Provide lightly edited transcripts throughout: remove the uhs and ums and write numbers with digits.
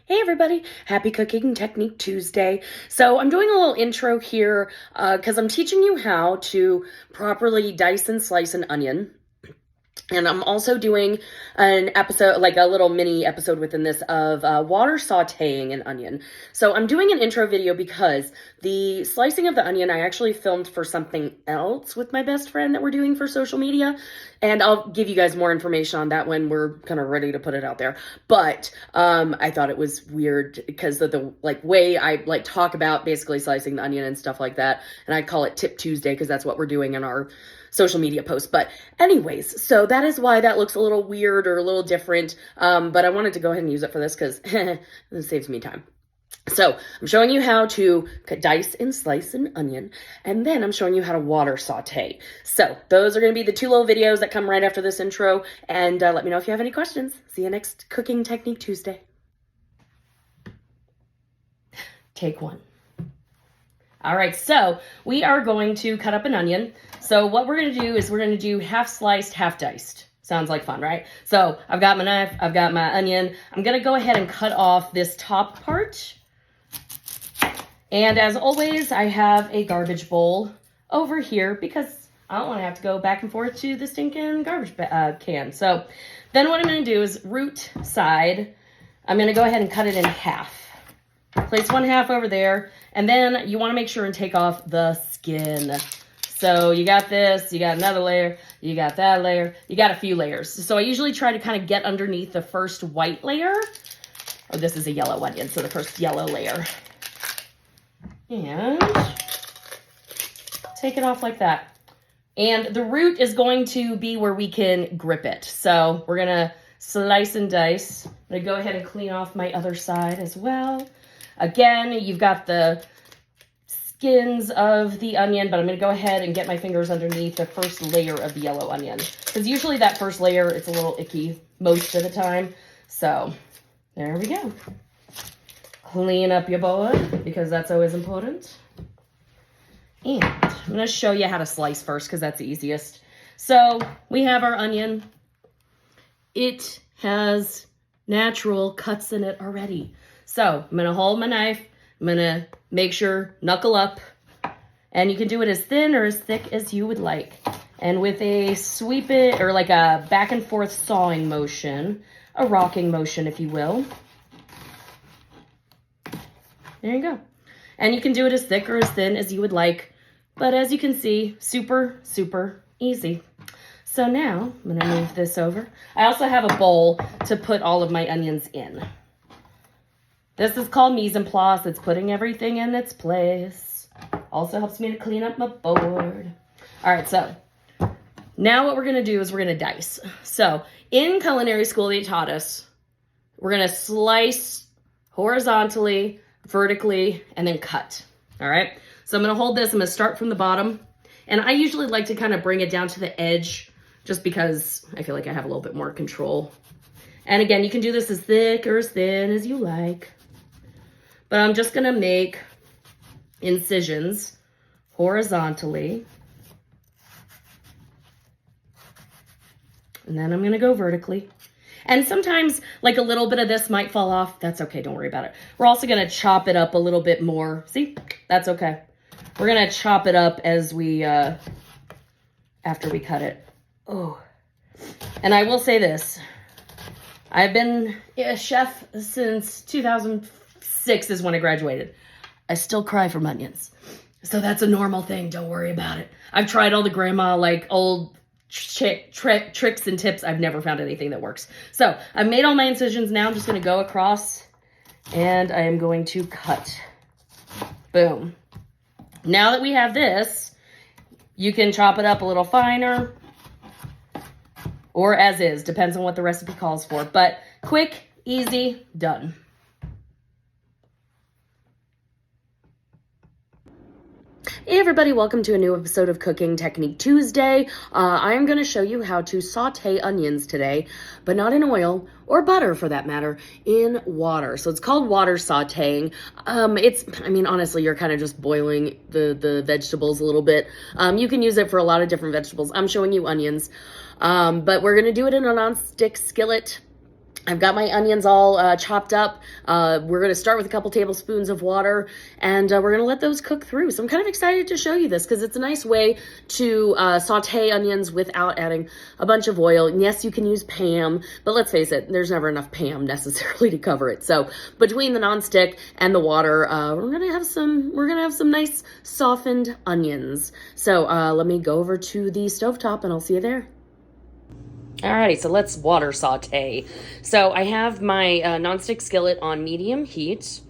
Hey everybody, happy Cooking Technique Tuesday. So I'm doing a little intro here because I'm teaching you how to properly dice and slice an onion. And I'm also doing an episode, like a little mini episode within this of water sauteing an onion. So I'm doing an intro video because the slicing of the onion I actually filmed for something else with my best friend that we're doing for social media. And I'll give you guys more information on that when we're kind of ready to put it out there. But I thought it was weird because of the way I talk about basically slicing the onion and stuff like that. And I call it Tip Tuesday because that's what we're doing in our social media posts. But anyways, so that is why that looks a little weird or a little different. But I wanted to go ahead and use it for this because it saves me time. So I'm showing you how to dice and slice an onion, and then I'm showing you how to water saute. So those are going to be the two little videos that come right after this intro, and let me know if you have any questions. See you next Cooking Technique Tuesday. Take one. All right, so we are going to cut up an onion. So what we're going to do is we're going to do half sliced, half diced. Sounds like fun, right? So I've got my knife, I've got my onion. I'm going to go ahead and cut off this top part. And as always, I have a garbage bowl over here because I don't want to have to go back and forth to the stinking garbage can. So then what I'm going to do is root side, I'm going to go ahead and cut it in half. Place one half over there, and then you want to make sure and take off the skin. So you got this, you got another layer, you got that layer, you got a few layers. So I usually try to kind of get underneath the first white layer. Oh, this is a yellow onion, so the first yellow layer. And take it off like that. And the root is going to be where we can grip it. So we're going to slice and dice. I'm going to go ahead and clean off my other side as well. Again, you've got the skins of the onion, but I'm going to go ahead and get my fingers underneath the first layer of the yellow onion. Because usually that first layer, it's a little icky most of the time. So there we go. Clean up your board because that's always important. And I'm going to show you how to slice first because that's the easiest. So we have our onion. It has natural cuts in it already. So I'm going to hold my knife. I'm going to make sure, knuckle up. And you can do it as thin or as thick as you would like. And with a sweep it, or like a back and forth sawing motion, a rocking motion, if you will. There you go. And you can do it as thick or as thin as you would like. But as you can see, super, super easy. So now I'm going to move this over. I also have a bowl to put all of my onions in. This is called mise en place. It's putting everything in its place. Also helps me to clean up my board. All right, so now what we're going to do is we're going to dice. So in culinary school, they taught us we're going to slice horizontally, vertically, and then cut. All right, so I'm going to hold this. I'm going to start from the bottom. And I usually like to kind of bring it down to the edge just because I feel like I have a little bit more control. And again, you can do this as thick or as thin as you like. But I'm just going to make incisions horizontally. And then I'm going to go vertically. And sometimes, like a little bit of this might fall off. That's okay. Don't worry about it. We're also going to chop it up a little bit more. See? That's okay. We're going to chop it up as we, after we cut it. Oh. And I will say this. I've been a chef since 2006 is when I graduated. I still cry from onions. So that's a normal thing. Don't worry about it. I've tried all the grandma, old tricks and tips. I've never found anything that works. So I've made all my incisions. Now I'm just going to go across and I am going to cut. Boom. Now that we have this, you can chop it up a little finer or as is. Depends on what the recipe calls for. But quick, easy, done. Hey everybody, welcome to a new episode of Cooking Technique Tuesday. I am going to show you how to saute onions today, but not in oil or butter for that matter, in water. So it's called water sauteing. Honestly, you're kind of just boiling the vegetables a little bit. You can use it for a lot of different vegetables. I'm showing you onions, but we're going to do it in a non-stick skillet. I've got my onions all chopped up. We're going to start with a couple tablespoons of water, and we're going to let those cook through. So I'm kind of excited to show you this because it's a nice way to saute onions without adding a bunch of oil. And yes, you can use Pam, but let's face it, there's never enough Pam necessarily to cover it. So between the nonstick and the water, we're going to have some nice softened onions. So let me go over to the stovetop, and I'll see you there. Alrighty, so let's water saute. So I have my nonstick skillet on medium heat.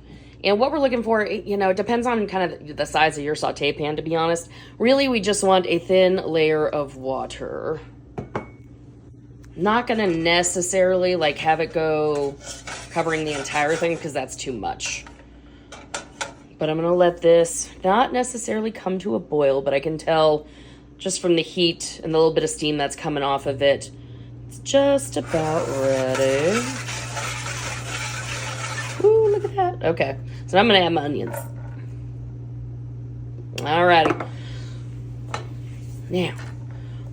And what we're looking for, you know, it depends on kind of the size of your saute pan, to be honest. Really, we just want a thin layer of water. Not going to necessarily, like, have it go covering the entire thing because that's too much. But I'm going to let this not necessarily come to a boil, but I can tell just from the heat and the little bit of steam that's coming off of it, it's just about ready. Ooh, look at that. Okay, so I'm gonna add my onions. Alrighty. Now,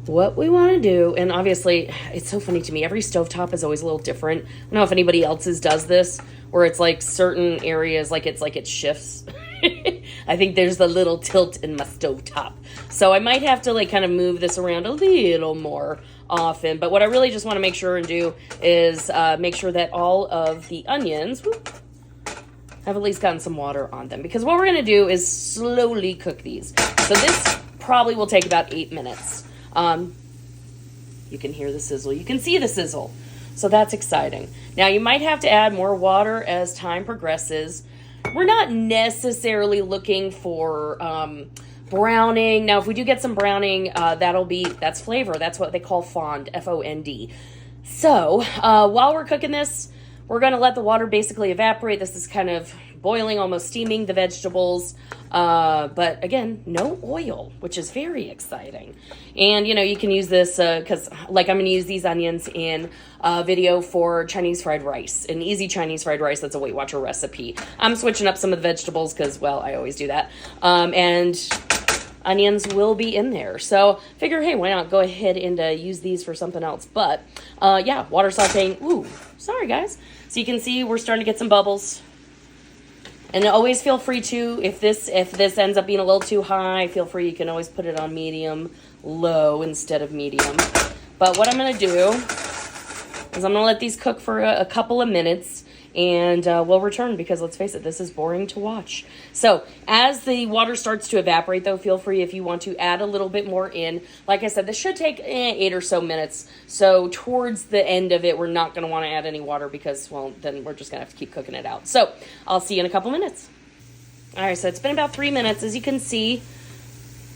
what we want to do, and obviously, it's so funny to me, every stovetop is always a little different. I don't know if anybody else's does this, where it's like certain areas, like it shifts. I think there's the little tilt in my stovetop. So I might have to like kind of move this around a little more often. But what I really just want to make sure and do is make sure that all of the onions have at least gotten some water on them. Because what we're going to do is slowly cook these. So this probably will take about 8 minutes. You can hear the sizzle. You can see the sizzle. So that's exciting. Now you might have to add more water as time progresses. We're not necessarily looking for browning. Now, if we do get some browning, that's flavor. That's what they call fond, F-O-N-D. So while we're cooking this, we're going to let the water basically evaporate. This is kind of boiling, almost steaming the vegetables. But again, no oil, which is very exciting. And, you know, you can use this because, like, I'm going to use these onions in a video for Chinese fried rice, an easy Chinese fried rice that's a Weight Watcher recipe. I'm switching up some of the vegetables because, well, I always do that. And onions will be in there. So figure, hey, why not go ahead and use these for something else? But, yeah, water sauteing. Ooh, sorry, guys. So you can see we're starting to get some bubbles. And always feel free to, if this ends up being a little too high, feel free, you can always put it on medium, low instead of medium. But what I'm going to do is I'm going to let these cook for a couple of minutes, and we'll return because, let's face it, this is boring to watch. So as the water starts to evaporate, though, feel free if you want to add a little bit more in. Like I said, this should take 8 or so minutes. So towards the end of it, we're not going to want to add any water because, well, then we're just going to have to keep cooking it out. So I'll see you in a couple minutes. All right, so it's been about 3 minutes. As you can see,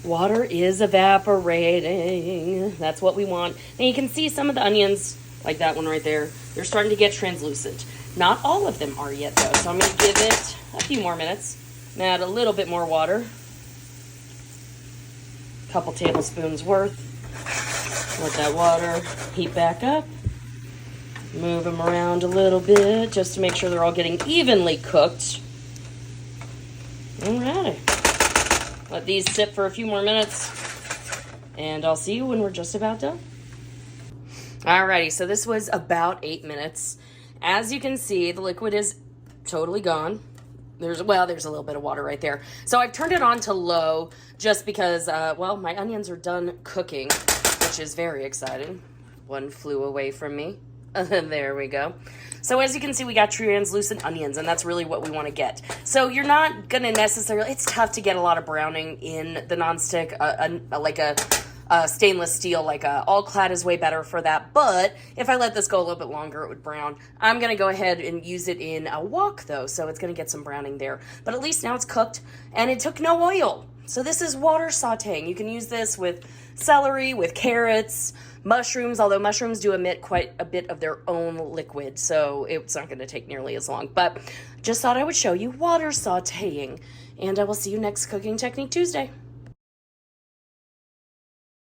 water is evaporating. That's what we want. And you can see some of the onions, like that one right there, they're starting to get translucent. Not all of them are yet, though, so I'm going to give it a few more minutes and add a little bit more water. A couple tablespoons worth. Let that water heat back up. Move them around a little bit just to make sure they're all getting evenly cooked. Alrighty. Let these sit for a few more minutes, and I'll see you when we're just about done. Alrighty, so this was about 8 minutes. As you can see, the liquid is totally gone. There's a little bit of water right there. So I've turned it on to low just because, well, my onions are done cooking, which is very exciting. One flew away from me. There we go. So as you can see, we got translucent onions, and that's really what we want to get. So you're not going to necessarily, it's tough to get a lot of browning in the nonstick, like a stainless steel, like all-clad is way better for that. But if I let this go a little bit longer, it would brown. I'm going to go ahead and use it in a wok, though, so it's going to get some browning there. But at least now it's cooked, and it took no oil. So this is water sauteing. You can use this with celery, with carrots, mushrooms, although mushrooms do emit quite a bit of their own liquid, so it's not going to take nearly as long. But just thought I would show you water sauteing, and I will see you next Cooking Technique Tuesday.